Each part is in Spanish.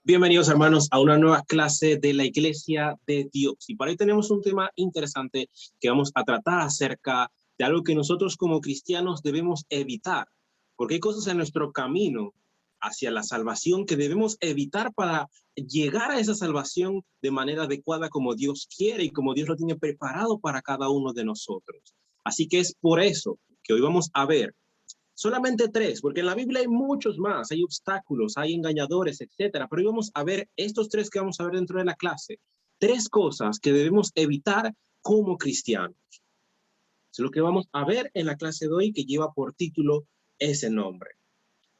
Bienvenidos, hermanos, a una nueva clase de la Iglesia de Dios. Y para hoy tenemos un tema interesante que vamos a tratar acerca de algo que nosotros como cristianos debemos evitar, porque hay cosas en nuestro camino hacia la salvación que debemos evitar para llegar a esa salvación de manera adecuada como Dios quiere y como Dios lo tiene preparado para cada uno de nosotros. Así que es por eso que hoy vamos a ver solamente tres, porque en la Biblia hay muchos más, hay obstáculos, hay engañadores, etcétera. Pero hoy vamos a ver estos tres que vamos a ver dentro de la clase. Tres cosas que debemos evitar como cristianos. Es lo que vamos a ver en la clase de hoy que lleva por título ese nombre.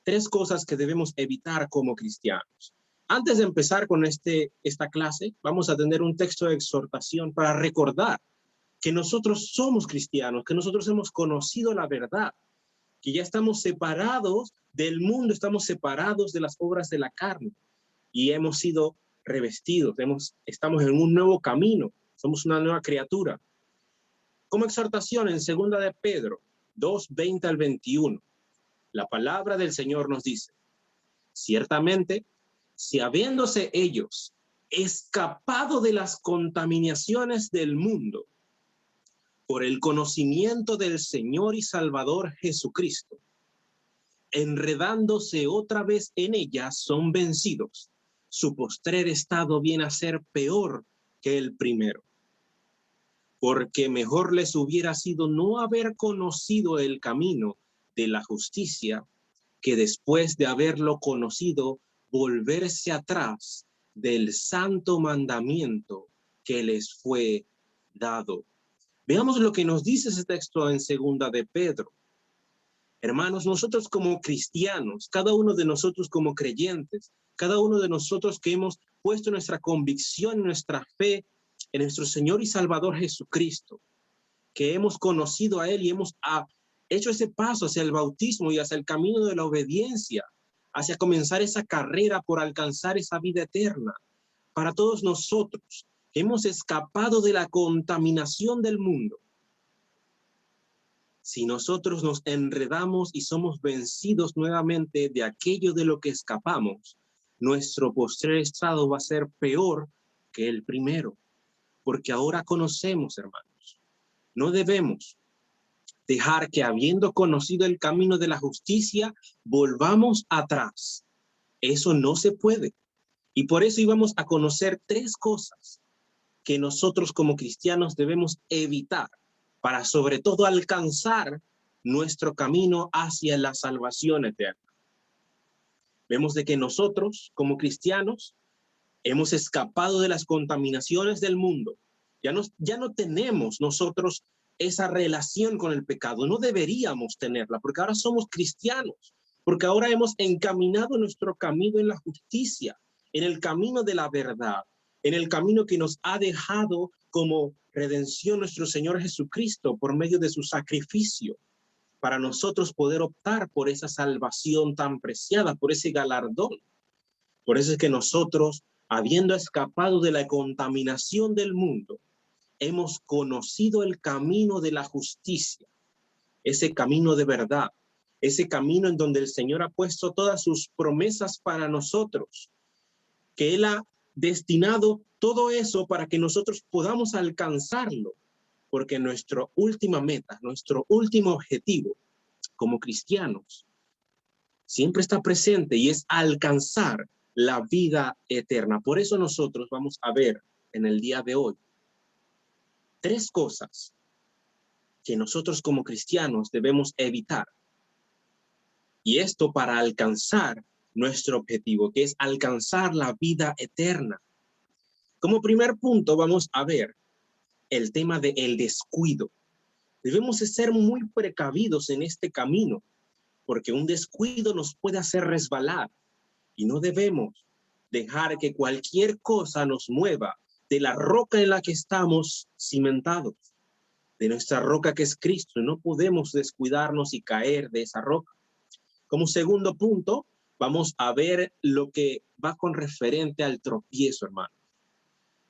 Tres cosas que debemos evitar como cristianos. Antes de empezar con esta clase, vamos a tener un texto de exhortación para recordar que nosotros somos cristianos, que nosotros hemos conocido la verdad, que ya estamos separados del mundo, estamos separados de las obras de la carne y hemos sido revestidos, estamos en un nuevo camino, somos una nueva criatura. Como exhortación en 2 de Pedro 2:20 al 21, la palabra del Señor nos dice: ciertamente, si habiéndose ellos escapado de las contaminaciones del mundo por el conocimiento del Señor y Salvador Jesucristo, enredándose otra vez en ella, son vencidos. Su postrer estado viene a ser peor que el primero. Porque mejor les hubiera sido no haber conocido el camino de la justicia, que después de haberlo conocido, volverse atrás del santo mandamiento que les fue dado. Veamos lo que nos dice ese texto en 2 de Pedro. Hermanos, nosotros como cristianos, cada uno de nosotros como creyentes, cada uno de nosotros que hemos puesto nuestra convicción, nuestra fe en nuestro Señor y Salvador Jesucristo, que hemos conocido a Él y hemos hecho ese paso hacia el bautismo y hacia el camino de la obediencia, hacia comenzar esa carrera por alcanzar esa vida eterna. Para todos nosotros que hemos escapado de la contaminación del mundo, si nosotros nos enredamos y somos vencidos nuevamente de aquello de lo que escapamos, nuestro postrer estado va a ser peor que el primero, porque ahora conocemos, hermanos. No debemos dejar que, habiendo conocido el camino de la justicia, volvamos atrás. Eso no se puede. Y por eso íbamos a conocer tres cosas que nosotros como cristianos debemos evitar para sobre todo alcanzar nuestro camino hacia la salvación eterna. Vemos de que nosotros como cristianos hemos escapado de las contaminaciones del mundo. Ya no tenemos nosotros esa relación con el pecado, no deberíamos tenerla, porque ahora somos cristianos, porque ahora hemos encaminado nuestro camino en la justicia, en el camino de la verdad, en el camino que nos ha dejado como redención nuestro Señor Jesucristo por medio de su sacrificio, para nosotros poder optar por esa salvación tan preciada, por ese galardón. Por eso es que nosotros, habiendo escapado de la contaminación del mundo, hemos conocido el camino de la justicia, ese camino de verdad, ese camino en donde el Señor ha puesto todas sus promesas para nosotros, que Él ha destinado todo eso para que nosotros podamos alcanzarlo, porque nuestra última meta, nuestro último objetivo como cristianos siempre está presente y es alcanzar la vida eterna. Por eso nosotros vamos a ver en el día de hoy tres cosas que nosotros como cristianos debemos evitar. Y esto para alcanzar nuestro objetivo, que es alcanzar la vida eterna. Como primer punto vamos a ver el tema del descuido. Debemos ser muy precavidos en este camino, porque un descuido nos puede hacer resbalar y no debemos dejar que cualquier cosa nos mueva de la roca en la que estamos cimentados, de nuestra roca que es Cristo. No podemos descuidarnos y caer de esa roca. Como segundo punto, vamos a ver lo que va con referente al tropiezo, hermano.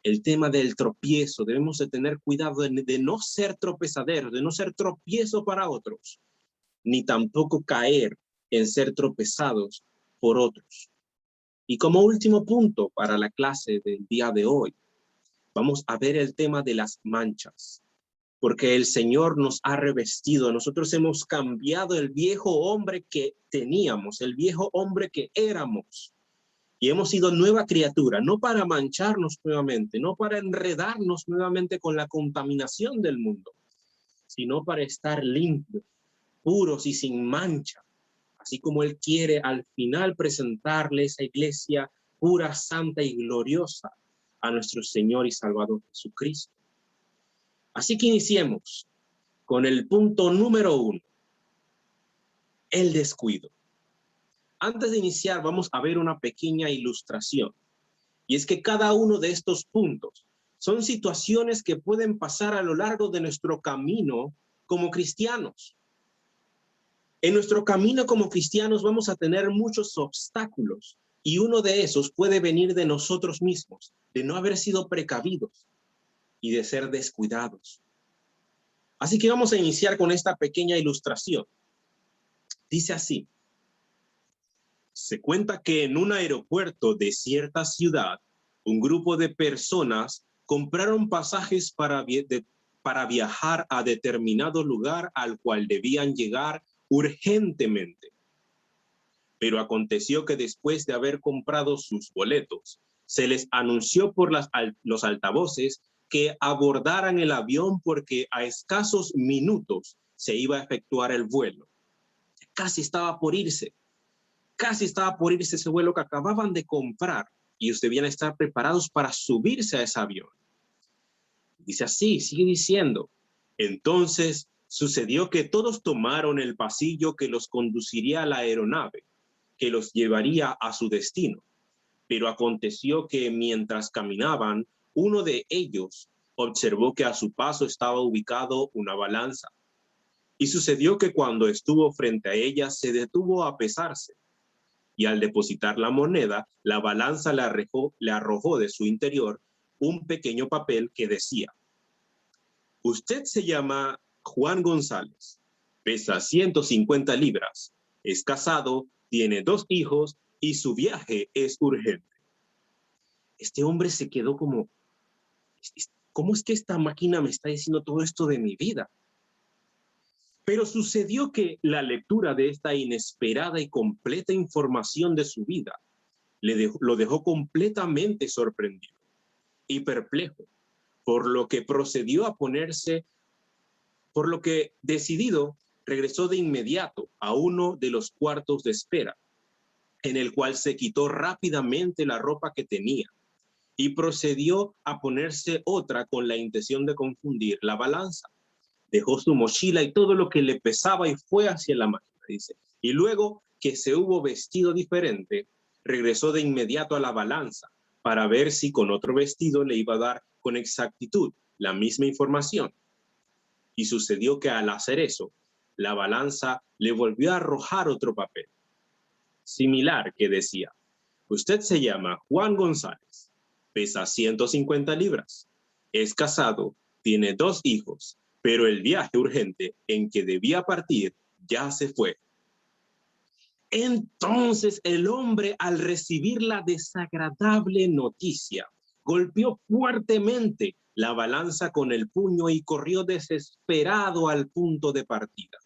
El tema del tropiezo, debemos de tener cuidado de no ser tropezaderos, de no ser tropiezo para otros, ni tampoco caer en ser tropezados por otros. Y como último punto para la clase del día de hoy, vamos a ver el tema de las manchas, porque el Señor nos ha revestido. Nosotros hemos cambiado el viejo hombre que teníamos, el viejo hombre que éramos, y hemos sido nueva criatura, no para mancharnos nuevamente, no para enredarnos nuevamente con la contaminación del mundo, sino para estar limpios, puros y sin mancha, así como Él quiere al final presentarle esa iglesia pura, santa y gloriosa a nuestro Señor y Salvador Jesucristo. Así que iniciemos con el punto número 1, el descuido. Antes de iniciar, vamos a ver una pequeña ilustración. Y es que cada uno de estos puntos son situaciones que pueden pasar a lo largo de nuestro camino como cristianos. En nuestro camino como cristianos vamos a tener muchos obstáculos y uno de esos puede venir de nosotros mismos, de no haber sido precavidos y de ser descuidados. Así que vamos a iniciar con esta pequeña ilustración. Dice así: se cuenta que en un aeropuerto de cierta ciudad, un grupo de personas compraron pasajes para viajar a determinado lugar al cual debían llegar urgentemente. Pero aconteció que después de haber comprado sus boletos, se les anunció por los altavoces que abordaran el avión porque a escasos minutos se iba a efectuar el vuelo. Casi estaba por irse ese vuelo que acababan de comprar y ustedes debían estar preparados para subirse a ese avión. Dice así, sigue diciendo: entonces sucedió que todos tomaron el pasillo que los conduciría a la aeronave, que los llevaría a su destino. Pero aconteció que mientras caminaban, uno de ellos observó que a su paso estaba ubicado una balanza. Y sucedió que cuando estuvo frente a ella, se detuvo a pesarse. Y al depositar la moneda, la balanza le arrojó de su interior un pequeño papel que decía: usted se llama Juan González, pesa 150 libras, es casado, tiene 2 hijos y su viaje es urgente. Este hombre se quedó como, ¿cómo es que esta máquina me está diciendo todo esto de mi vida? Pero sucedió que la lectura de esta inesperada y completa información de su vida lo dejó completamente sorprendido y perplejo, por lo que decidido, regresó de inmediato a uno de los cuartos de espera, en el cual se quitó rápidamente la ropa que tenía y procedió a ponerse otra con la intención de confundir la balanza. Dejó su mochila y todo lo que le pesaba y fue hacia la máquina, dice. Y luego que se hubo vestido diferente, regresó de inmediato a la balanza para ver si con otro vestido le iba a dar con exactitud la misma información. Y sucedió que al hacer eso, la balanza le volvió a arrojar otro papel similar que decía: usted se llama Juan González, pesa 150 libras, es casado, tiene 2 hijos, pero el viaje urgente en que debía partir ya se fue. Entonces el hombre, al recibir la desagradable noticia, golpeó fuertemente la balanza con el puño y corrió desesperado al punto de partida.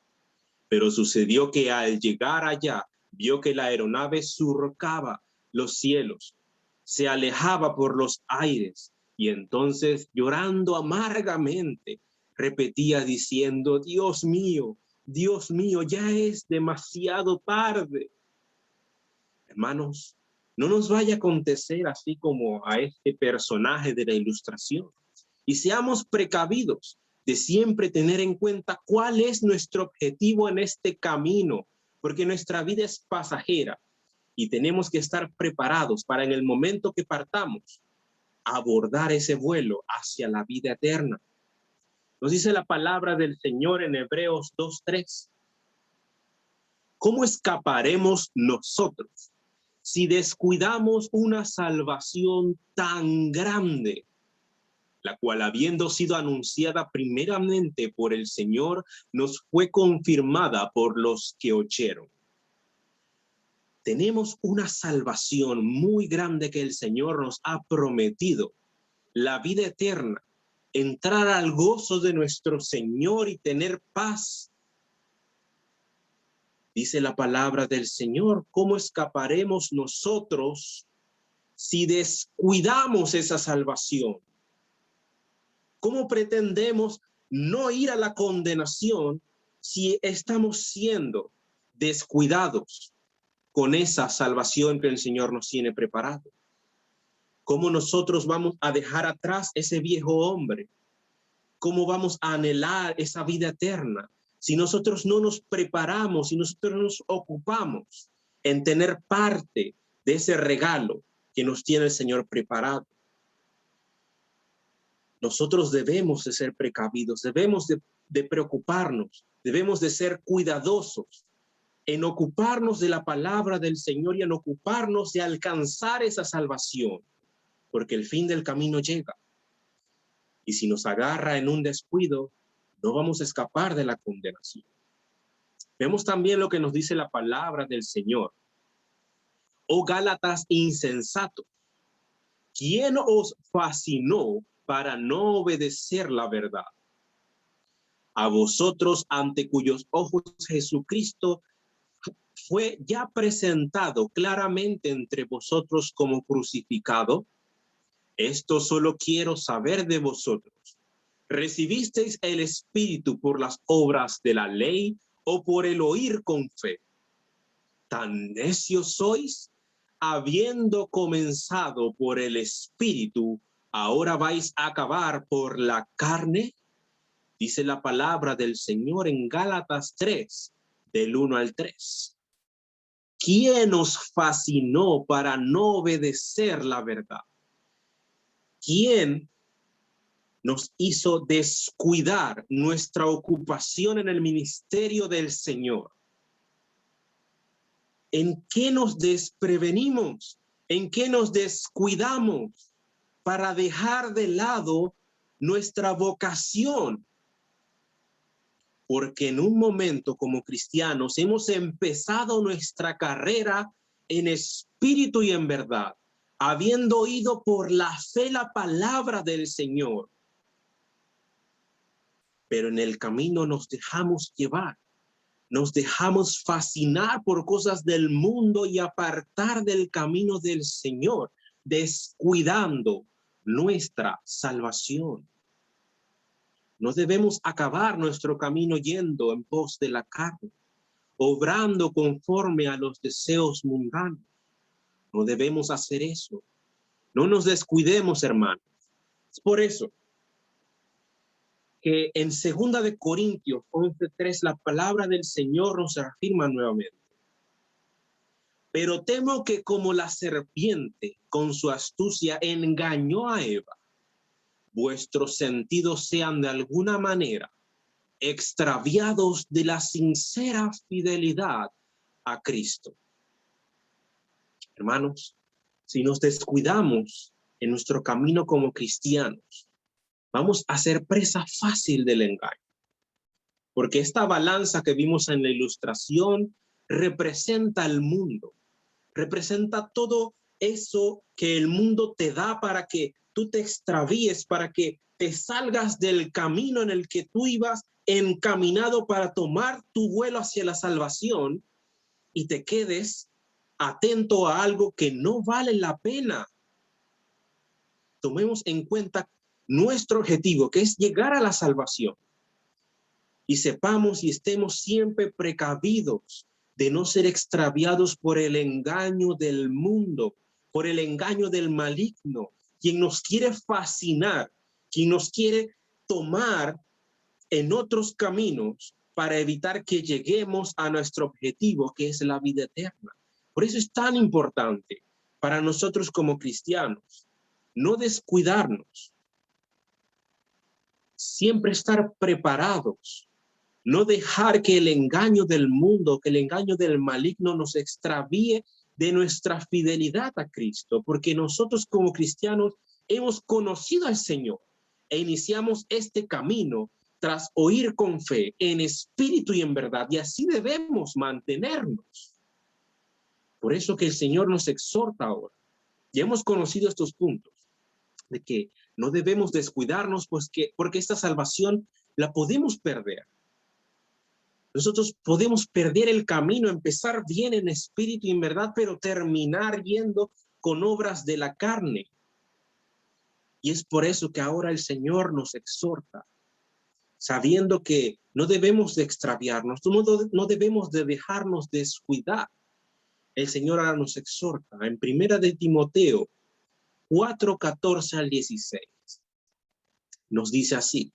Pero sucedió que al llegar allá, vio que la aeronave surcaba los cielos, se alejaba por los aires, y entonces, llorando amargamente, repetía diciendo: Dios mío, ya es demasiado tarde. Hermanos, no nos vaya a acontecer así como a este personaje de la ilustración. Y seamos precavidos de siempre tener en cuenta cuál es nuestro objetivo en este camino, porque nuestra vida es pasajera y tenemos que estar preparados para, en el momento que partamos, abordar ese vuelo hacia la vida eterna. Nos dice la palabra del Señor en Hebreos 2:3. ¿Cómo escaparemos nosotros si descuidamos una salvación tan grande, la cual, habiendo sido anunciada primeramente por el Señor, nos fue confirmada por los que oyeron? Tenemos una salvación muy grande que el Señor nos ha prometido, la vida eterna, entrar al gozo de nuestro Señor y tener paz. Dice la palabra del Señor, ¿cómo escaparemos nosotros si descuidamos esa salvación? ¿Cómo pretendemos no ir a la condenación si estamos siendo descuidados con esa salvación que el Señor nos tiene preparado? ¿Cómo nosotros vamos a dejar atrás ese viejo hombre? ¿Cómo vamos a anhelar esa vida eterna si nosotros no nos preparamos, si nosotros no nos ocupamos en tener parte de ese regalo que nos tiene el Señor preparado? Nosotros debemos de ser precavidos, debemos de preocuparnos, debemos de ser cuidadosos en ocuparnos de la palabra del Señor y en ocuparnos de alcanzar esa salvación, porque el fin del camino llega. Y si nos agarra en un descuido, no vamos a escapar de la condenación. Vemos también lo que nos dice la palabra del Señor. Oh Gálatas insensatos, ¿quién os fascinó para no obedecer la verdad? A vosotros, ante cuyos ojos Jesucristo fue ya presentado claramente entre vosotros como crucificado. Esto solo quiero saber de vosotros. ¿Recibisteis el Espíritu por las obras de la ley o por el oír con fe? ¿Tan necios sois? Habiendo comenzado por el Espíritu, ¿ahora vais a acabar por la carne? Dice la palabra del Señor en Gálatas 3, del 1 al 3. ¿Quién os fascinó para no obedecer la verdad? ¿Quién nos hizo descuidar nuestra ocupación en el ministerio del Señor? ¿En qué nos desprevenimos? ¿En qué nos descuidamos para dejar de lado nuestra vocación? Porque en un momento como cristianos hemos empezado nuestra carrera en espíritu y en verdad, habiendo oído por la fe la palabra del Señor. Pero en el camino nos dejamos llevar, nos dejamos fascinar por cosas del mundo y apartar del camino del Señor, descuidando nuestra salvación. No debemos acabar nuestro camino yendo en pos de la carne, obrando conforme a los deseos mundanos. No debemos hacer eso. No nos descuidemos, hermanos. Es por eso que en 2 de Corintios 11:3 la palabra del Señor nos afirma nuevamente. Pero temo que como la serpiente con su astucia engañó a Eva, vuestros sentidos sean de alguna manera extraviados de la sincera fidelidad a Cristo. Hermanos, si nos descuidamos en nuestro camino como cristianos, vamos a ser presa fácil del engaño. Porque esta balanza que vimos en la ilustración representa el mundo, representa todo eso que el mundo te da para que tú te extravíes, para que te salgas del camino en el que tú ibas encaminado para tomar tu vuelo hacia la salvación y te quedes atento a algo que no vale la pena. Tomemos en cuenta nuestro objetivo, que es llegar a la salvación. Y sepamos y estemos siempre precavidos de no ser extraviados por el engaño del mundo, por el engaño del maligno, quien nos quiere fascinar, quien nos quiere tomar en otros caminos para evitar que lleguemos a nuestro objetivo, que es la vida eterna. Por eso es tan importante para nosotros como cristianos no descuidarnos, siempre estar preparados, no dejar que el engaño del mundo, que el engaño del maligno nos extravíe de nuestra fidelidad a Cristo, porque nosotros como cristianos hemos conocido al Señor e iniciamos este camino tras oír con fe, en espíritu y en verdad, y así debemos mantenernos. Por eso que el Señor nos exhorta ahora. Ya hemos conocido estos puntos de que no debemos descuidarnos, pues porque esta salvación la podemos perder. Nosotros podemos perder el camino, empezar bien en espíritu y en verdad, pero terminar yendo con obras de la carne. Y es por eso que ahora el Señor nos exhorta, sabiendo que no debemos de extraviarnos, no debemos de dejarnos descuidar. El Señor ahora nos exhorta en 1 de Timoteo 4:14 al 16. Nos dice así: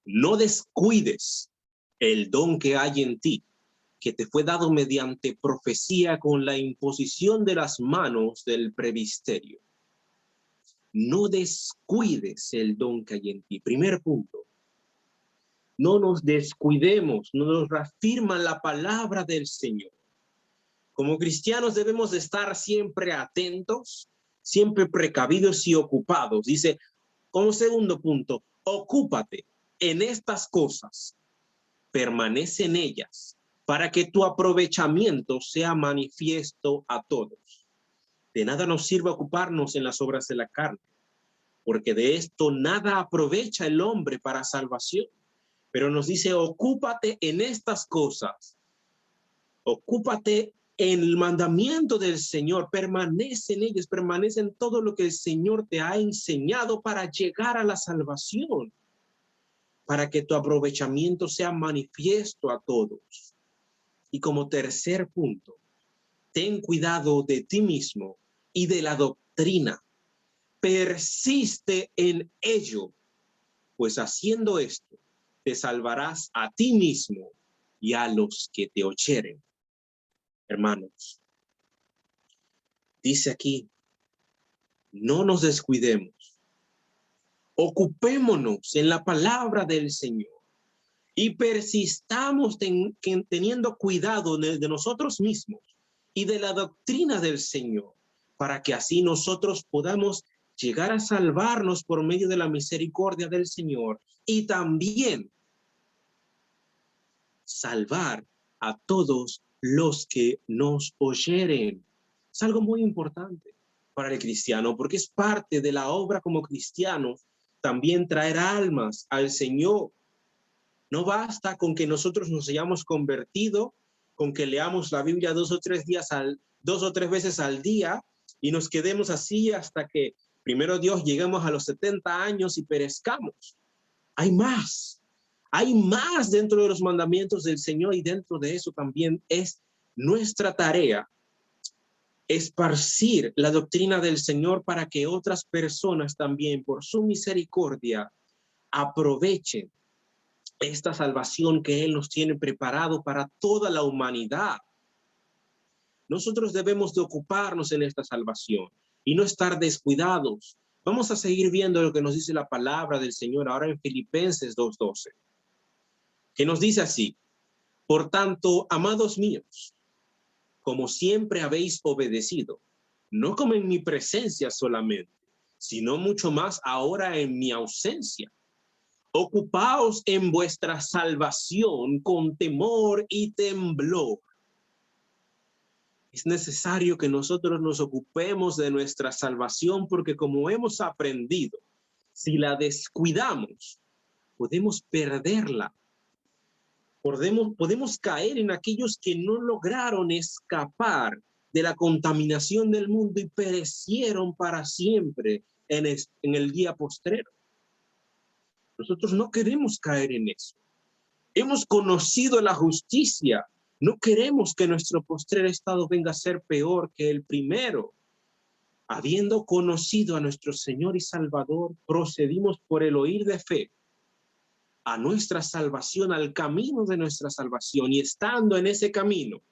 no descuides el don que hay en ti, que te fue dado mediante profecía con la imposición de las manos del presbiterio. No descuides el don que hay en ti. Primer punto. No nos descuidemos, no nos reafirma la palabra del Señor. Como cristianos debemos de estar siempre atentos, siempre precavidos y ocupados. Dice, como segundo punto, ocúpate en estas cosas, permanece en ellas, para que tu aprovechamiento sea manifiesto a todos. De nada nos sirve ocuparnos en las obras de la carne, porque de esto nada aprovecha el hombre para salvación. Pero nos dice, ocúpate en estas cosas, ocúpate en el mandamiento del Señor, permanece en ellos, permanece en todo lo que el Señor te ha enseñado para llegar a la salvación, para que tu aprovechamiento sea manifiesto a todos. Y como tercer punto, ten cuidado de ti mismo y de la doctrina. Persiste en ello, pues haciendo esto, te salvarás a ti mismo y a los que te oyeren. Hermanos, dice aquí, no nos descuidemos. Ocupémonos en la palabra del Señor y persistamos teniendo cuidado de nosotros mismos y de la doctrina del Señor, para que así nosotros podamos llegar a salvarnos por medio de la misericordia del Señor y también salvar a todos los que nos oyeren. Es algo muy importante para el cristiano, porque es parte de la obra como cristianos también traer almas al Señor. No basta con que nosotros nos hayamos convertido, con que leamos la Biblia 2 o 3 veces al día y nos quedemos así hasta que primero Dios lleguemos a los 70 años y perezcamos. Hay más dentro de los mandamientos del Señor, y dentro de eso también es nuestra tarea esparcir la doctrina del Señor para que otras personas también por su misericordia aprovechen esta salvación que Él nos tiene preparado para toda la humanidad. Nosotros debemos de ocuparnos en esta salvación y no estar descuidados. Vamos a seguir viendo lo que nos dice la palabra del Señor ahora en Filipenses 2:12, que nos dice así: por tanto, amados míos, como siempre habéis obedecido, no como en mi presencia solamente, sino mucho más ahora en mi ausencia. Ocupaos en vuestra salvación con temor y temblor. Es necesario que nosotros nos ocupemos de nuestra salvación, porque como hemos aprendido, si la descuidamos, podemos perderla. Podemos caer en aquellos que no lograron escapar de la contaminación del mundo y perecieron para siempre en el día postrero. Nosotros no queremos caer en eso. Hemos conocido la justicia. No queremos que nuestro postrer estado venga a ser peor que el primero. Habiendo conocido a nuestro Señor y Salvador, procedimos por el oír de fe a nuestra salvación, al camino de nuestra salvación, y estando en ese camino,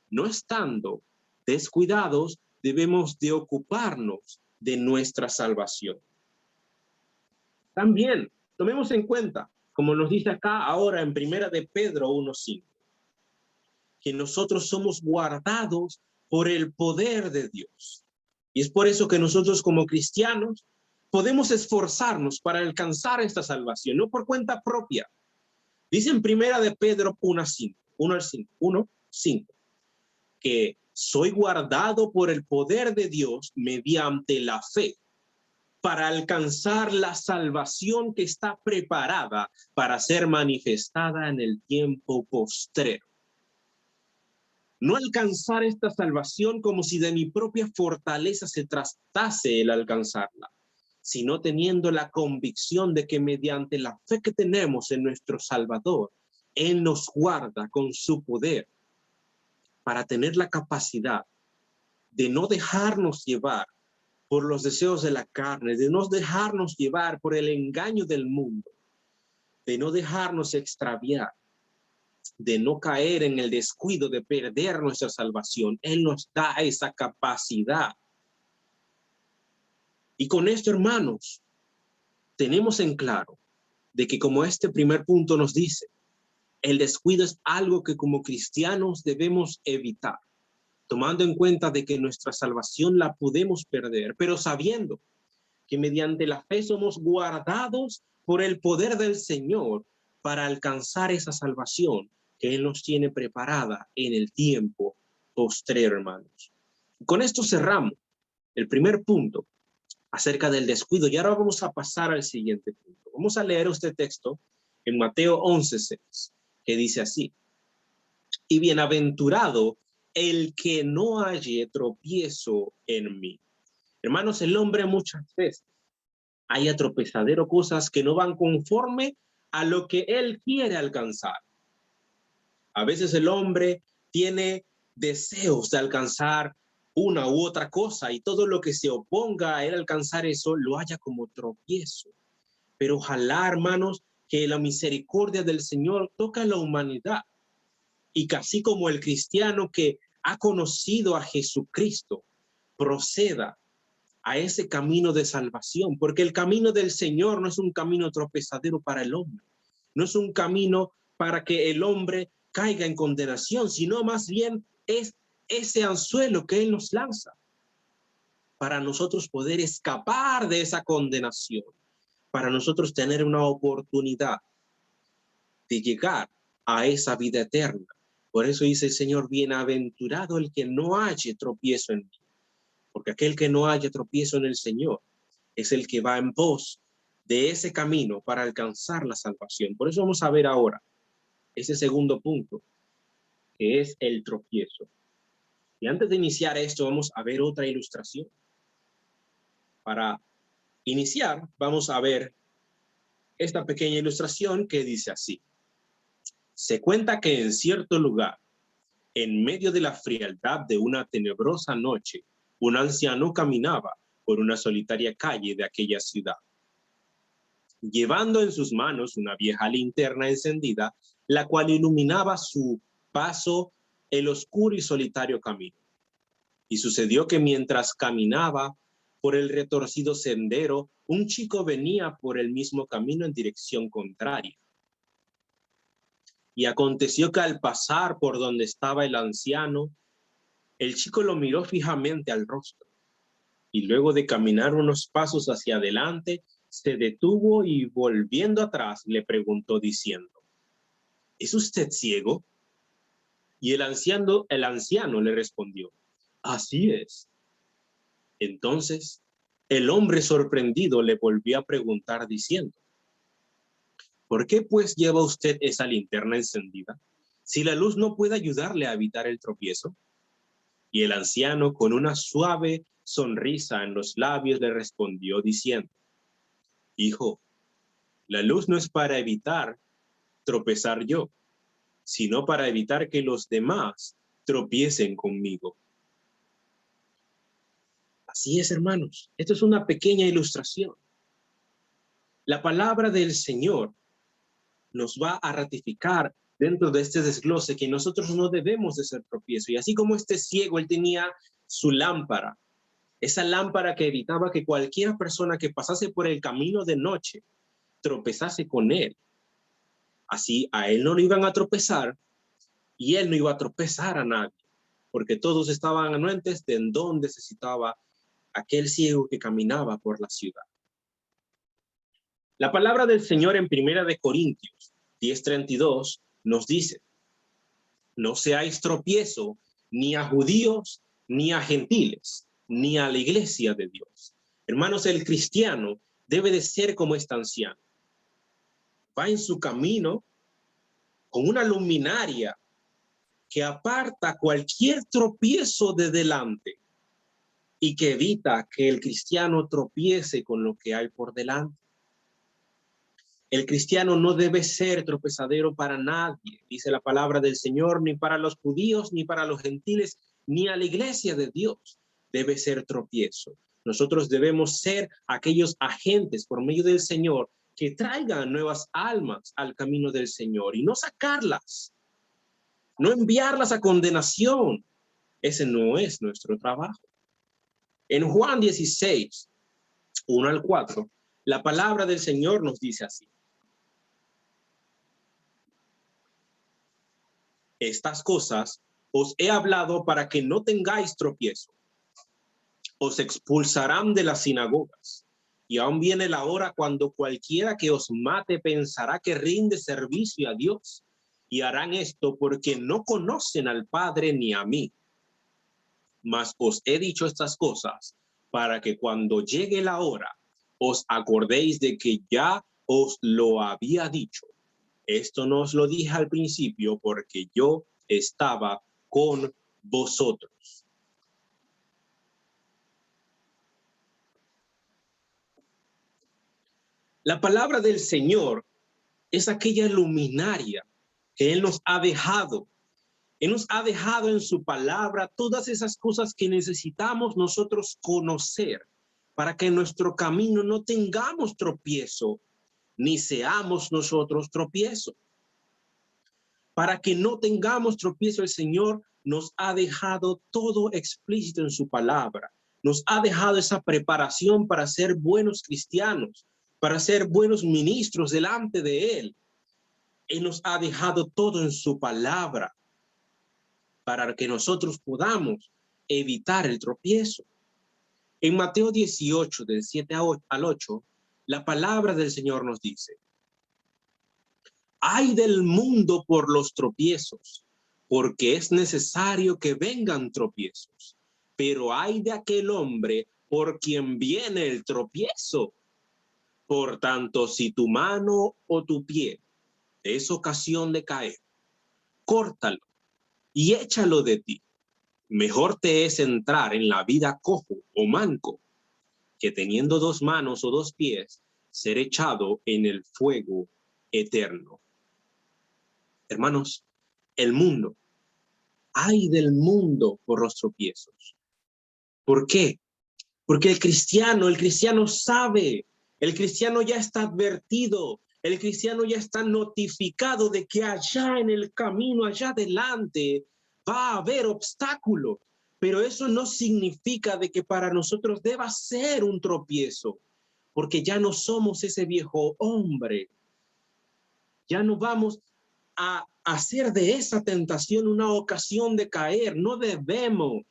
no estando descuidados, debemos de ocuparnos de nuestra salvación. También tomemos en cuenta, como nos dice acá ahora en 1 de Pedro 1:5, que nosotros somos guardados por el poder de Dios. Y es por eso que nosotros como cristianos podemos esforzarnos para alcanzar esta salvación, no por cuenta propia. Dice en 1 de Pedro 1:5, que que soy guardado por el poder de Dios mediante la fe para alcanzar la salvación que está preparada para ser manifestada en el tiempo postrero. No alcanzar esta salvación como si de mi propia fortaleza se tratase el alcanzarla, sino teniendo la convicción de que mediante la fe que tenemos en nuestro Salvador, Él nos guarda con su poder para tener la capacidad de no dejarnos llevar por los deseos de la carne, de no dejarnos llevar por el engaño del mundo, de no dejarnos extraviar, de no caer en el descuido de perder nuestra salvación. Él nos da esa capacidad. Y con esto, hermanos, tenemos en claro de que, como este primer punto nos dice, el descuido es algo que como cristianos debemos evitar, tomando en cuenta de que nuestra salvación la podemos perder, pero sabiendo que mediante la fe somos guardados por el poder del Señor para alcanzar esa salvación que Él nos tiene preparada en el tiempo postrero, hermanos. Con esto cerramos el primer punto acerca del descuido, y ahora vamos a pasar al siguiente punto. Vamos a leer este texto en Mateo 11:6, que dice así: y bienaventurado el que no halle tropiezo en mí. Hermanos, el hombre muchas veces haya tropezadero, cosas que no van conforme a lo que él quiere alcanzar. A veces el hombre tiene deseos de alcanzar una u otra cosa y todo lo que se oponga a él alcanzar eso lo haya como tropiezo. Pero ojalá, hermanos, que la misericordia del Señor toque a la humanidad y que así como el cristiano que ha conocido a Jesucristo proceda a ese camino de salvación, porque el camino del Señor no es un camino tropezadero para el hombre, no es un camino para que el hombre caiga en condenación, sino más bien es ese anzuelo que Él nos lanza para nosotros poder escapar de esa condenación, para nosotros tener una oportunidad de llegar a esa vida eterna. Por eso dice el Señor: bienaventurado el que no halle tropiezo en mí. Porque aquel que no haya tropiezo en el Señor es el que va en pos de ese camino para alcanzar la salvación. Por eso vamos a ver ahora ese segundo punto, que es el tropiezo. Y antes de iniciar esto, vamos a ver otra ilustración. Para iniciar, vamos a ver esta pequeña ilustración que dice así: se cuenta que en cierto lugar, en medio de la frialdad de una tenebrosa noche, un anciano caminaba por una solitaria calle de aquella ciudad, llevando en sus manos una vieja linterna encendida, la cual iluminaba su paso el oscuro y solitario camino. Y sucedió que mientras caminaba por el retorcido sendero, un chico venía por el mismo camino en dirección contraria. Y aconteció que al pasar por donde estaba el anciano, el chico lo miró fijamente al rostro, y luego de caminar unos pasos hacia adelante, se detuvo y volviendo atrás le preguntó diciendo: ¿es usted ciego? Y el anciano le respondió: así es. Entonces el hombre sorprendido le volvió a preguntar diciendo: ¿por qué pues lleva usted esa linterna encendida, si la luz no puede ayudarle a evitar el tropiezo? Y el anciano, con una suave sonrisa en los labios, le respondió diciendo: hijo, la luz no es para evitar tropezar yo, sino para evitar que los demás tropiecen conmigo. Así es, hermanos. Esto es una pequeña ilustración. La palabra del Señor nos va a ratificar dentro de este desglose que nosotros no debemos de ser tropiezo. Y así como este ciego, él tenía su lámpara, esa lámpara que evitaba que cualquier persona que pasase por el camino de noche tropezase con él. Así a él no lo iban a tropezar y él no iba a tropezar a nadie, porque todos estaban anuentes de en dónde necesitaba aquel ciego que caminaba por la ciudad. La palabra del Señor en 1 Corintios 10:32 nos dice: no seáis tropiezo ni a judíos, ni a gentiles, ni a la iglesia de Dios. Hermanos, el cristiano debe de ser como este anciano. Va en su camino con una luminaria que aparta cualquier tropiezo de delante y que evita que el cristiano tropiece con lo que hay por delante. El cristiano no debe ser tropezadero para nadie, dice la palabra del Señor, ni para los judíos, ni para los gentiles, ni a la iglesia de Dios debe ser tropiezo. Nosotros debemos ser aquellos agentes por medio del Señor que traigan nuevas almas al camino del Señor y no sacarlas, no enviarlas a condenación. Ese no es nuestro trabajo. En Juan 16, 1 al 4, la palabra del Señor nos dice así: estas cosas os he hablado para que no tengáis tropiezo. Os expulsarán de las sinagogas, y aún viene la hora cuando cualquiera que os mate pensará que rinde servicio a Dios, y harán esto porque no conocen al Padre ni a mí. Mas os he dicho estas cosas para que cuando llegue la hora os acordéis de que ya os lo había dicho. Esto no os lo dije al principio porque yo estaba con vosotros. La palabra del Señor es aquella luminaria que Él nos ha dejado. Él nos ha dejado en su palabra todas esas cosas que necesitamos nosotros conocer para que en nuestro camino no tengamos tropiezo, ni seamos nosotros tropiezo. Para que no tengamos tropiezo, el Señor nos ha dejado todo explícito en su palabra. Nos ha dejado esa preparación para ser buenos cristianos, para ser buenos ministros delante de Él. Él nos ha dejado todo en su palabra para que nosotros podamos evitar el tropiezo. En Mateo 18, del 7 al 8, la palabra del Señor nos dice: ay del mundo por los tropiezos, porque es necesario que vengan tropiezos, pero ay de aquel hombre por quien viene el tropiezo. Por tanto, si tu mano o tu pie te es ocasión de caer, córtalo y échalo de ti. Mejor te es entrar en la vida cojo o manco, que teniendo dos manos o dos pies, ser echado en el fuego eterno. Hermanos, el mundo, ay del mundo por los tropiezos. ¿Por qué? Porque el cristiano sabe, el cristiano ya está advertido, el cristiano ya está notificado de que allá en el camino, allá adelante, va a haber obstáculos. Pero eso no significa de que para nosotros deba ser un tropiezo, porque ya no somos ese viejo hombre. Ya no vamos a hacer de esa tentación una ocasión de caer. No debemos.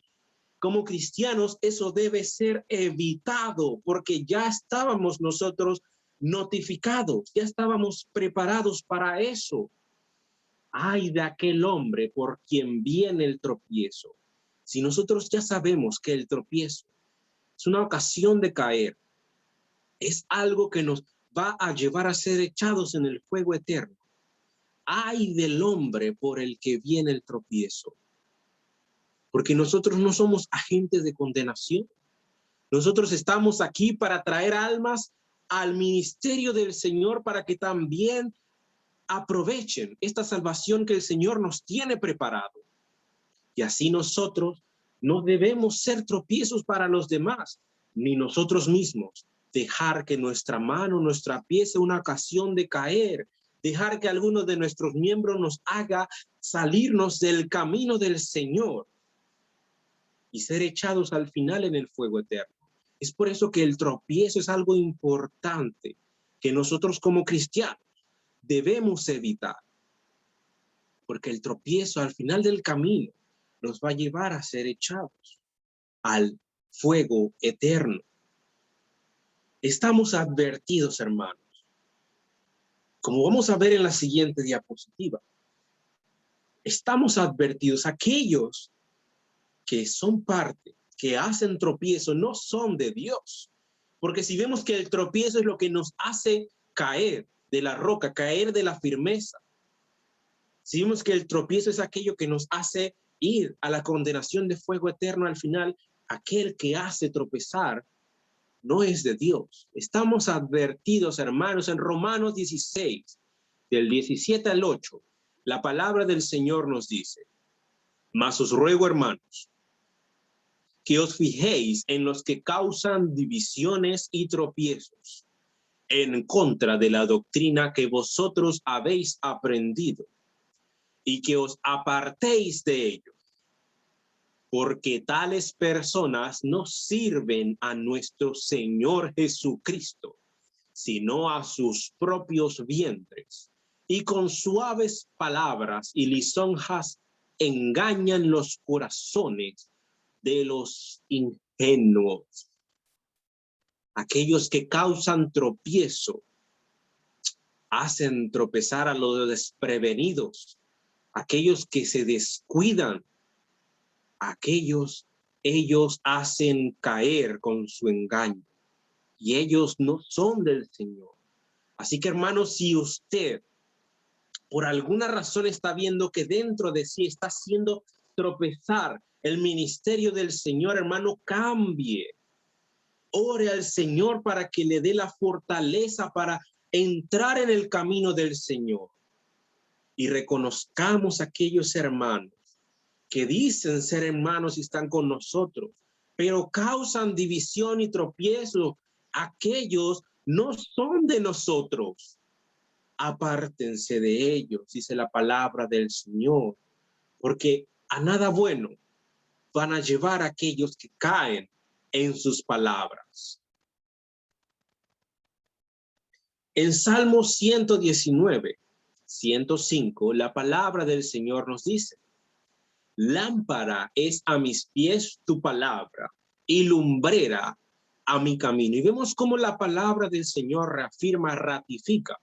Como cristianos, eso debe ser evitado porque ya estábamos nosotros notificados, ya estábamos preparados para eso. Ay de aquel hombre por quien viene el tropiezo. Si nosotros ya sabemos que el tropiezo es una ocasión de caer, es algo que nos va a llevar a ser echados en el fuego eterno. Ay del hombre por el que viene el tropiezo. Porque nosotros no somos agentes de condenación. Nosotros estamos aquí para traer almas al ministerio del Señor para que también aprovechen esta salvación que el Señor nos tiene preparado. Y así nosotros no debemos ser tropiezos para los demás, ni nosotros mismos dejar que nuestra mano, nuestra pie sea una ocasión de caer, dejar que alguno de nuestros miembros nos haga salirnos del camino del Señor y ser echados al final en el fuego eterno. Es por eso que el tropiezo es algo importante que nosotros como cristianos debemos evitar. Porque el tropiezo al final del camino nos va a llevar a ser echados al fuego eterno. Estamos advertidos, hermanos. Como vamos a ver en la siguiente diapositiva, estamos advertidos aquellos que son parte, que hacen tropiezo, no son de Dios. Porque si vemos que el tropiezo es lo que nos hace caer de la roca, caer de la firmeza. Si vemos que el tropiezo es aquello que nos hace ir a la condenación de fuego eterno al final, aquel que hace tropezar no es de Dios. Estamos advertidos, hermanos, en Romanos 16, del 17 al 8, la palabra del Señor nos dice: mas os ruego, hermanos, que os fijéis en los que causan divisiones y tropiezos, en contra de la doctrina que vosotros habéis aprendido, y que os apartéis de ellos, porque tales personas no sirven a nuestro Señor Jesucristo, sino a sus propios vientres, y con suaves palabras y lisonjas engañan los corazones de los ingenuos. Aquellos que causan tropiezo, hacen tropezar a los desprevenidos, aquellos que se descuidan, ellos hacen caer con su engaño, y ellos no son del Señor. Así que, hermanos, si usted por alguna razón está viendo que dentro de sí está haciendo tropezar el ministerio del Señor, hermano, cambie. Ore al Señor para que le dé la fortaleza para entrar en el camino del Señor. Y reconozcamos a aquellos hermanos que dicen ser hermanos y están con nosotros, pero causan división y tropiezo. Aquellos no son de nosotros. Apártense de ellos, dice la palabra del Señor, porque a nada bueno van a llevar a aquellos que caen en sus palabras. En Salmo 119, 105, la palabra del Señor nos dice: lámpara es a mis pies tu palabra y lumbrera a mi camino. Y vemos cómo la palabra del Señor reafirma, ratifica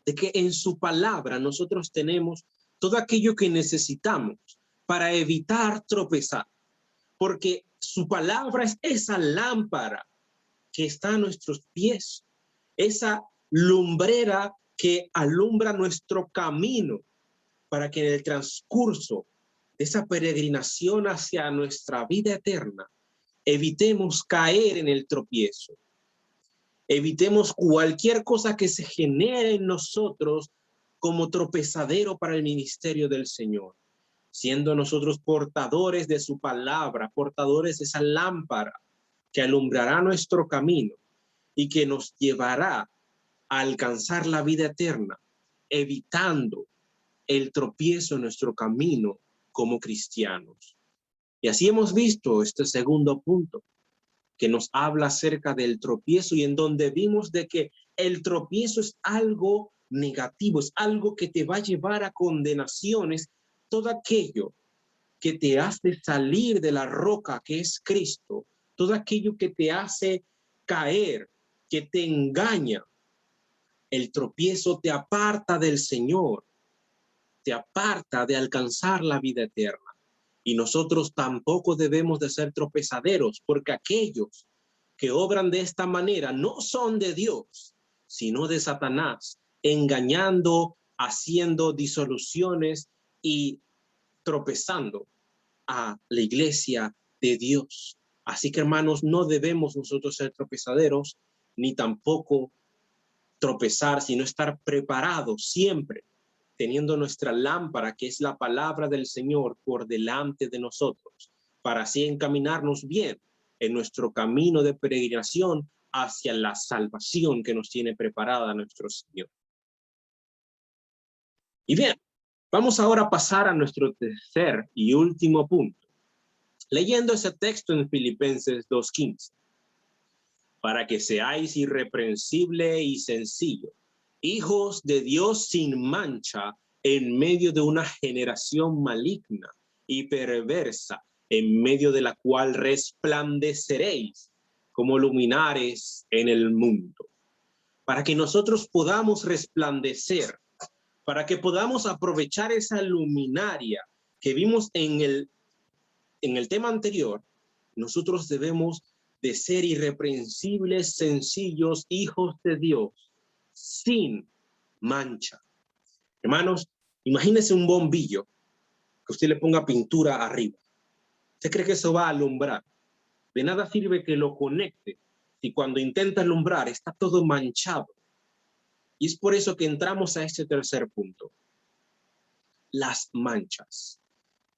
de que en su palabra nosotros tenemos todo aquello que necesitamos para evitar tropezar, porque su palabra es esa lámpara que está a nuestros pies, esa lumbrera que alumbra nuestro camino para que en el transcurso de esa peregrinación hacia nuestra vida eterna evitemos caer en el tropiezo. Evitemos cualquier cosa que se genere en nosotros como tropezadero para el ministerio del Señor, siendo nosotros portadores de su palabra, portadores de esa lámpara que alumbrará nuestro camino y que nos llevará a alcanzar la vida eterna, evitando el tropiezo en nuestro camino como cristianos. Y así hemos visto este segundo punto, que nos habla acerca del tropiezo, y en donde vimos de que el tropiezo es algo negativo, es algo que te va a llevar a condenaciones, todo aquello que te hace salir de la roca que es Cristo, todo aquello que te hace caer, que te engaña. El tropiezo te aparta del Señor, te aparta de alcanzar la vida eterna. Y nosotros tampoco debemos de ser tropezaderos, porque aquellos que obran de esta manera no son de Dios, sino de Satanás, engañando, haciendo disoluciones y tropezando a la iglesia de Dios. Así que, hermanos, no debemos nosotros ser tropezaderos, ni tampoco tropezar, sino estar preparados siempre, teniendo nuestra lámpara, que es la palabra del Señor, por delante de nosotros, para así encaminarnos bien en nuestro camino de peregrinación hacia la salvación que nos tiene preparada nuestro Señor. Y bien, vamos ahora a pasar a nuestro tercer y último punto, leyendo ese texto en Filipenses 2:15. Para que seáis irreprensible y sencillo, hijos de Dios sin mancha, en medio de una generación maligna y perversa, en medio de la cual resplandeceréis como luminares en el mundo. Para que nosotros podamos resplandecer, para que podamos aprovechar esa luminaria que vimos en el en el tema anterior, nosotros debemos de ser irreprensibles, sencillos, hijos de Dios, sin mancha. Hermanos, imagínense un bombillo que usted le ponga pintura arriba. ¿Usted cree que eso va a alumbrar? De nada sirve que lo conecte si cuando intenta alumbrar está todo manchado. Y es por eso que entramos a este tercer punto. Las manchas.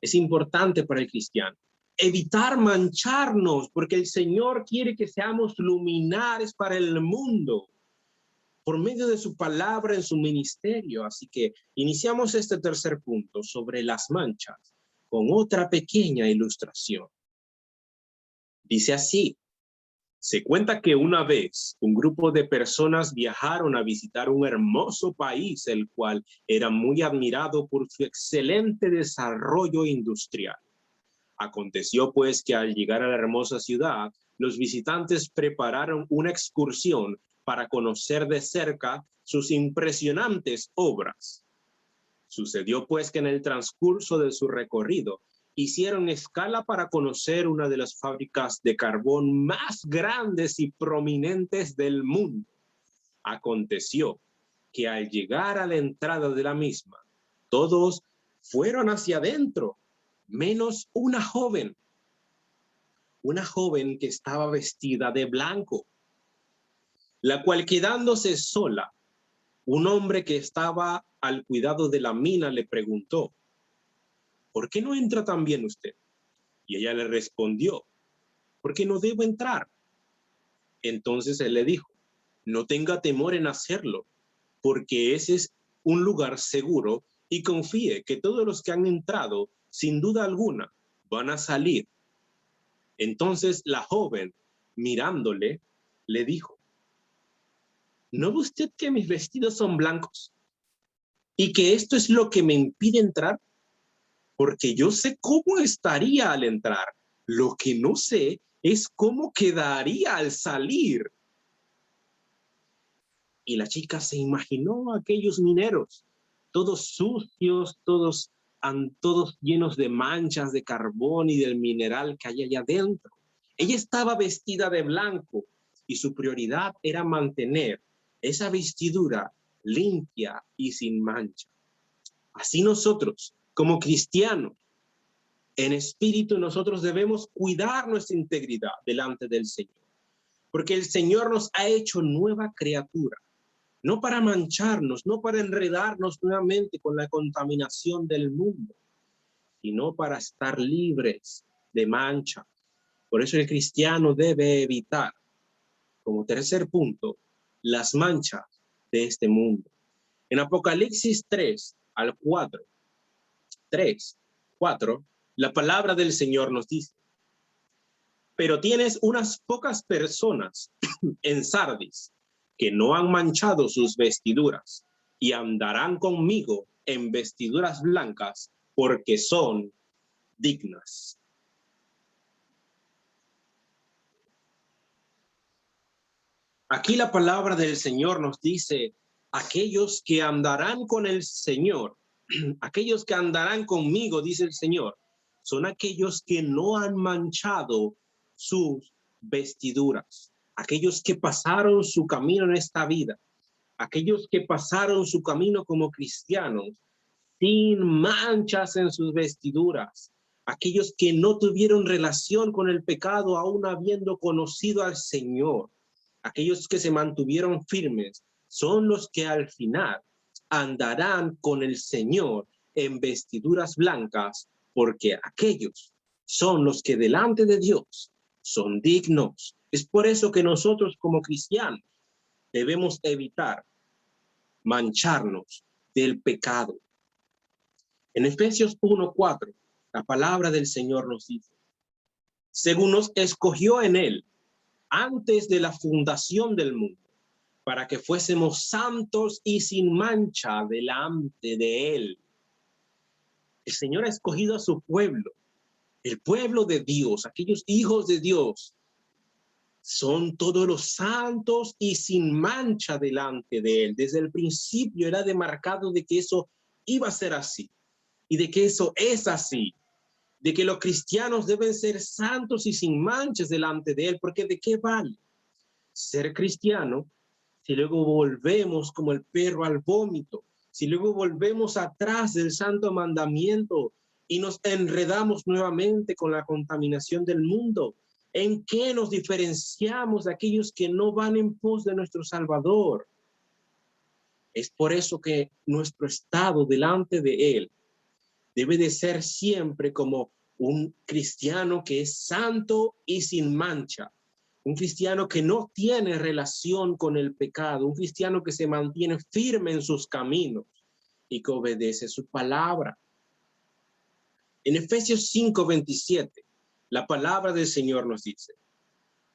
Es importante para el cristiano evitar mancharnos, porque el Señor quiere que seamos luminares para el mundo por medio de su palabra en su ministerio. Así que iniciamos este tercer punto sobre las manchas con otra pequeña ilustración. Dice así: se cuenta que una vez un grupo de personas viajaron a visitar un hermoso país, el cual era muy admirado por su excelente desarrollo industrial. Aconteció pues que al llegar a la hermosa ciudad, los visitantes prepararon una excursión para conocer de cerca sus impresionantes obras. Sucedió pues que en el transcurso de su recorrido hicieron escala para conocer una de las fábricas de carbón más grandes y prominentes del mundo. Aconteció que al llegar a la entrada de la misma, todos fueron hacia adentro, menos una joven que estaba vestida de blanco, la cual, quedándose sola, un hombre que estaba al cuidado de la mina le preguntó: ¿por qué no entra también usted? Y ella le respondió: porque no debo entrar. Entonces él le dijo: no tenga temor en hacerlo, porque ese es un lugar seguro, y confíe que todos los que han entrado, sin duda alguna, van a salir. Entonces la joven, mirándole, le dijo: ¿no ve usted que mis vestidos son blancos? ¿Y que esto es lo que me impide entrar? Porque yo sé cómo estaría al entrar. Lo que no sé es cómo quedaría al salir. Y la chica se imaginó a aquellos mineros, todos sucios, todos llenos de manchas de carbón y del mineral que hay allá adentro. Ella estaba vestida de blanco y su prioridad era mantener esa vestidura limpia y sin mancha. Así nosotros, como cristianos, en espíritu, nosotros debemos cuidar nuestra integridad delante del Señor, porque el Señor nos ha hecho nueva criatura, no para mancharnos, no para enredarnos nuevamente con la contaminación del mundo, sino para estar libres de mancha. Por eso el cristiano debe evitar, como tercer punto, las manchas de este mundo. En Apocalipsis 3 al 4, 3, 4, la palabra del Señor nos dice: pero tienes unas pocas personas en Sardis que no han manchado sus vestiduras y andarán conmigo en vestiduras blancas porque son dignas. Aquí la palabra del Señor nos dice: aquellos que andarán con el Señor, aquellos que andarán conmigo, dice el Señor, son aquellos que no han manchado sus vestiduras, aquellos que pasaron su camino en esta vida, aquellos que pasaron su camino como cristianos sin manchas en sus vestiduras, aquellos que no tuvieron relación con el pecado aún habiendo conocido al Señor, aquellos que se mantuvieron firmes, son los que al final andarán con el Señor en vestiduras blancas, porque aquellos son los que delante de Dios son dignos. Es por eso que nosotros como cristianos debemos evitar mancharnos del pecado. En Efesios 1:4, la palabra del Señor nos dice: según nos escogió en él antes de la fundación del mundo, para que fuésemos santos y sin mancha delante de él. El Señor ha escogido a su pueblo, el pueblo de Dios, aquellos hijos de Dios, son todos los santos y sin mancha delante de él. Desde el principio era demarcado de que eso iba a ser así y de que eso es así. de que los cristianos deben ser santos y sin manchas delante de Él, porque ¿de qué vale ser cristiano si luego volvemos como el perro al vómito? Si luego volvemos atrás del santo mandamiento y nos enredamos nuevamente con la contaminación del mundo. ¿En qué nos diferenciamos de aquellos que no van en pos de nuestro Salvador? Es por eso que nuestro estado delante de Él debe de ser siempre como un cristiano que es santo y sin mancha. Un cristiano que no tiene relación con el pecado. Un cristiano que se mantiene firme en sus caminos y que obedece su palabra. En Efesios 5:27, la palabra del Señor nos dice,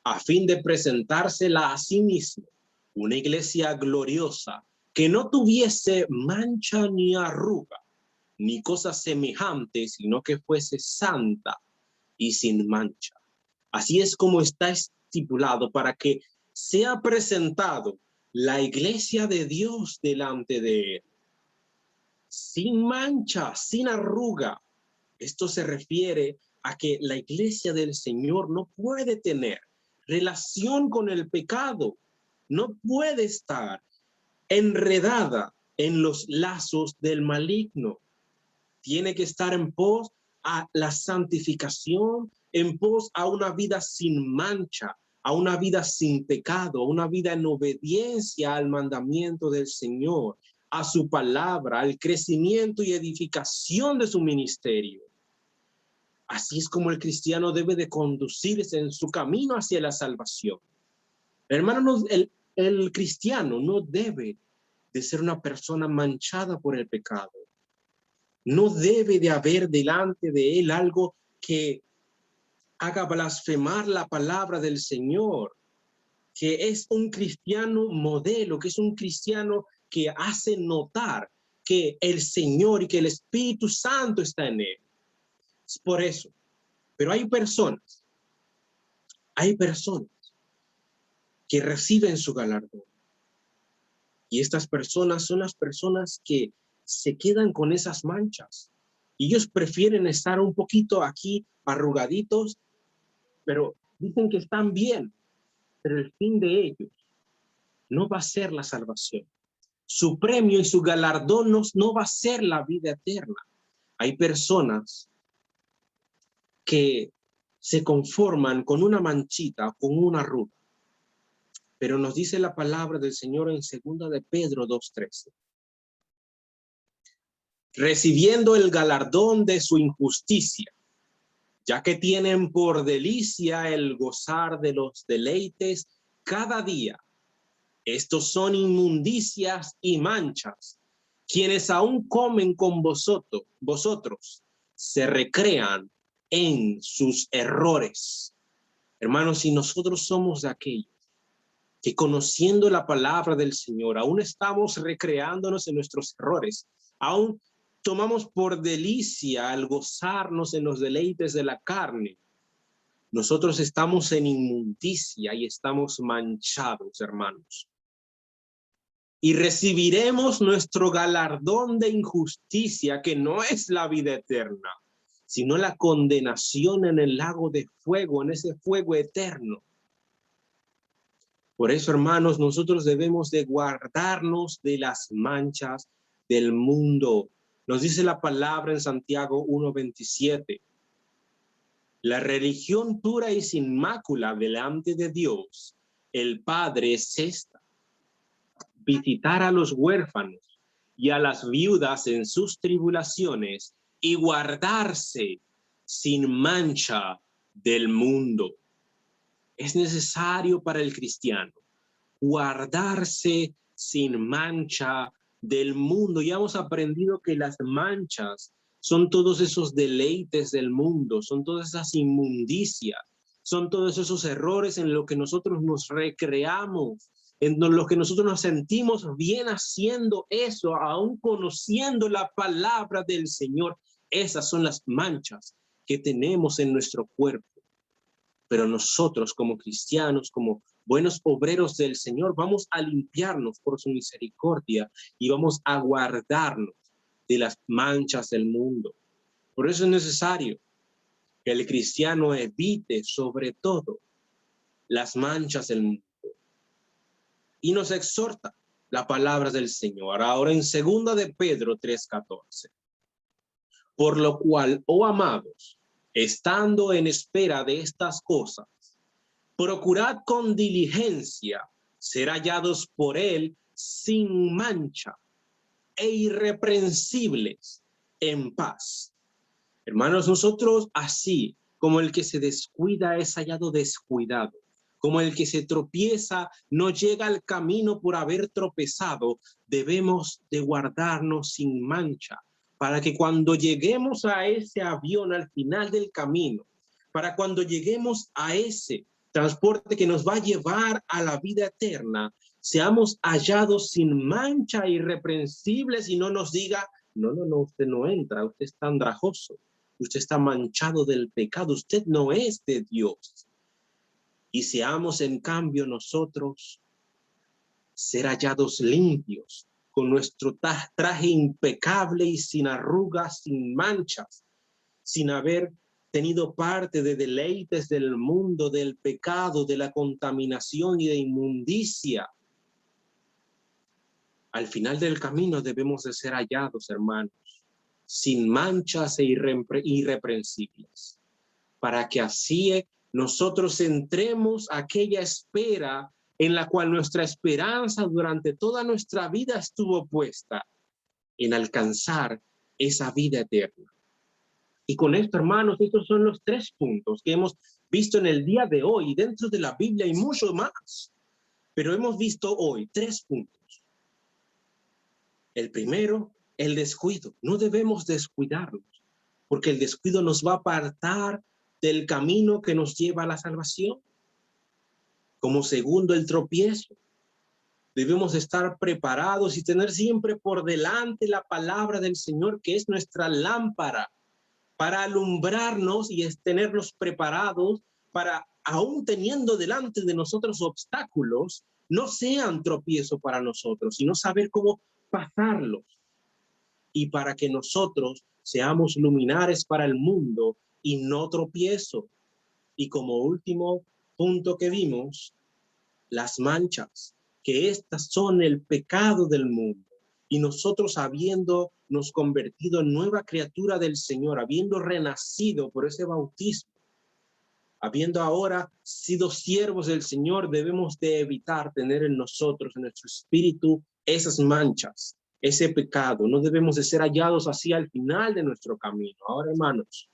a fin de presentársela a sí mismo, una iglesia gloriosa, que no tuviese mancha ni arruga, ni cosa semejante, sino que fuese santa y sin mancha. Así es como está estipulado para que sea presentado la iglesia de Dios delante de Él. Sin mancha, sin arruga. Esto se refiere a que la iglesia del Señor no puede tener relación con el pecado, no puede estar enredada en los lazos del maligno. Tiene que estar en pos a la santificación, en pos a una vida sin mancha, a una vida sin pecado, a una vida en obediencia al mandamiento del Señor, a su palabra, al crecimiento y edificación de su ministerio. Así es como el cristiano debe de conducirse en su camino hacia la salvación. Hermanos, el cristiano no debe de ser una persona manchada por el pecado. No debe de haber delante de él algo que haga blasfemar la palabra del Señor, que es un cristiano modelo, que es un cristiano que hace notar que el Señor y que el Espíritu Santo está en él. Es por eso. Pero hay personas que reciben su galardón. Y estas personas son las personas que se quedan con esas manchas. Y ellos prefieren estar un poquito aquí arrugaditos, pero dicen que están bien. Pero el fin de ellos no va a ser la salvación. Su premio y su galardón no va a ser la vida eterna. Hay personas que se conforman con una manchita, con una arruga. Pero nos dice la palabra del Señor en 2 de Pedro 2:13. Recibiendo el galardón de su injusticia, ya que tienen por delicia el gozar de los deleites cada día. Estos son inmundicias y manchas, quienes aún comen con vosotros se recrean en sus errores. Hermanos, si nosotros somos de aquellos que conociendo la palabra del Señor, aún estamos recreándonos en nuestros errores, aún tomamos por delicia al gozarnos en los deleites de la carne, nosotros estamos en inmundicia y estamos manchados, hermanos. Y recibiremos nuestro galardón de injusticia, que no es la vida eterna, sino la condenación en el lago de fuego, en ese fuego eterno. Por eso, hermanos, nosotros debemos de guardarnos de las manchas del mundo. Nos dice la palabra en Santiago 1:27. La religión pura y sin mácula delante de Dios, el Padre, es esta: visitar a los huérfanos y a las viudas en sus tribulaciones y guardarse sin mancha del mundo. Es necesario para el cristiano guardarse sin mancha del mundo. Ya hemos aprendido que las manchas son todos esos deleites del mundo, son todas esas inmundicias, son todos esos errores en los que nosotros nos recreamos, en los que nosotros nos sentimos bien haciendo eso, aún conociendo la palabra del Señor. Esas son las manchas que tenemos en nuestro cuerpo. Pero nosotros como cristianos, como buenos obreros del Señor, vamos a limpiarnos por su misericordia y vamos a guardarnos de las manchas del mundo. Por eso es necesario que el cristiano evite sobre todo las manchas del mundo. Y nos exhorta la palabra del Señor. Ahora en 2 de Pedro 3:14. Por lo cual, oh amados, estando en espera de estas cosas, procurad con diligencia ser hallados por él sin mancha e irreprensibles en paz. Hermanos, nosotros así como el que se descuida es hallado descuidado, como el que se tropieza no llega al camino por haber tropezado, debemos de guardarnos sin mancha, para que cuando lleguemos a ese avión al final del camino, para cuando lleguemos a ese transporte que nos va a llevar a la vida eterna, seamos hallados sin mancha, irreprensibles y no nos diga, no, usted no entra, usted está andrajoso, usted está manchado del pecado, usted no es de Dios. Y seamos en cambio nosotros ser hallados limpios, con nuestro traje impecable y sin arrugas, sin manchas, sin haber tenido parte de deleites del mundo, del pecado, de la contaminación y de inmundicia. Al final del camino debemos de ser hallados, hermanos, sin manchas e irreprensibles, para que así nosotros entremos a aquella espera en la cual nuestra esperanza durante toda nuestra vida estuvo puesta en alcanzar esa vida eterna. Y con esto, hermanos, estos son los 3 puntos que hemos visto en el día de hoy. Dentro de la Biblia hay mucho más, pero hemos visto hoy 3 puntos. El primero, el descuido. No debemos descuidarnos, porque el descuido nos va a apartar del camino que nos lleva a la salvación. Como segundo, el tropiezo. Debemos estar preparados y tener siempre por delante la palabra del Señor, que es nuestra lámpara, para alumbrarnos y tenernos preparados para, aún teniendo delante de nosotros obstáculos, no sean tropiezo para nosotros, sino saber cómo pasarlos. Y para que nosotros seamos luminares para el mundo y no tropiezo. Y como último punto que vimos, las manchas, que estas son el pecado del mundo. Y nosotros, habiéndonos convertido en nueva criatura del Señor, habiendo renacido por ese bautismo, habiendo ahora sido siervos del Señor, debemos de evitar tener en nosotros, en nuestro espíritu, esas manchas, ese pecado. No debemos de ser hallados así al final de nuestro camino. Ahora, hermanos,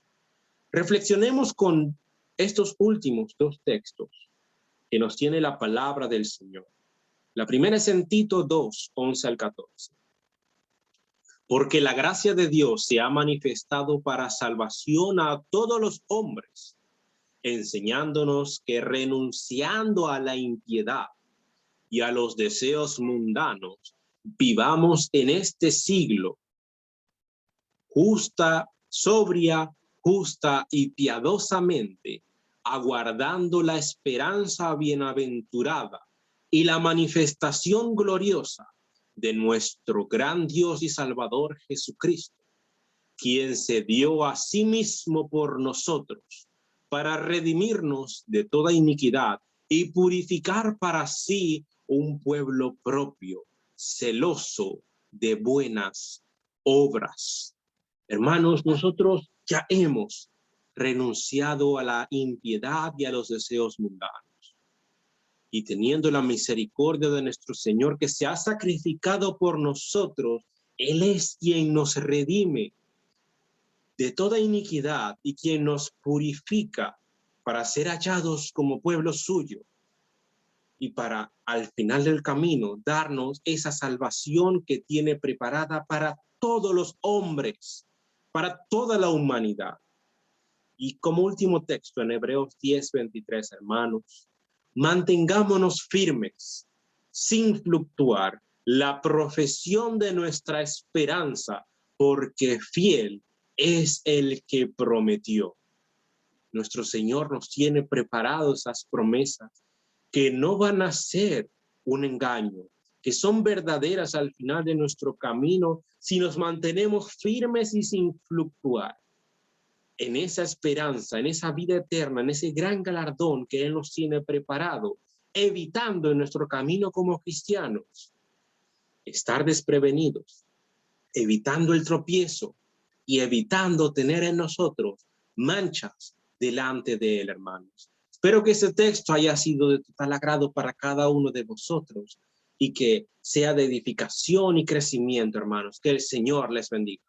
reflexionemos con estos últimos 2 textos que nos tiene la palabra del Señor. La primera es en Tito 2, 11 al 14. Porque la gracia de Dios se ha manifestado para salvación a todos los hombres, enseñándonos que renunciando a la impiedad y a los deseos mundanos, vivamos en este siglo sobria, justa y piadosamente, aguardando la esperanza bienaventurada y la manifestación gloriosa de nuestro gran Dios y Salvador Jesucristo, quien se dio a sí mismo por nosotros para redimirnos de toda iniquidad y purificar para sí un pueblo propio, celoso de buenas obras. Hermanos, nosotros ya hemos renunciado a la impiedad y a los deseos mundanos. Y teniendo la misericordia de nuestro Señor, que se ha sacrificado por nosotros, Él es quien nos redime de toda iniquidad y quien nos purifica para ser hallados como pueblo suyo y para al final del camino darnos esa salvación que tiene preparada para todos los hombres, para toda la humanidad. Y como último texto en Hebreos 10:23, hermanos, mantengámonos firmes, sin fluctuar, la profesión de nuestra esperanza, porque fiel es el que prometió. Nuestro Señor nos tiene preparados esas promesas que no van a ser un engaño, que son verdaderas al final de nuestro camino si nos mantenemos firmes y sin fluctuar. en esa esperanza, en esa vida eterna, en ese gran galardón que Él nos tiene preparado, evitando en nuestro camino como cristianos estar desprevenidos, evitando el tropiezo y evitando tener en nosotros manchas delante de Él, hermanos. Espero que este texto haya sido de total agrado para cada uno de vosotros y que sea de edificación y crecimiento, hermanos. Que el Señor les bendiga.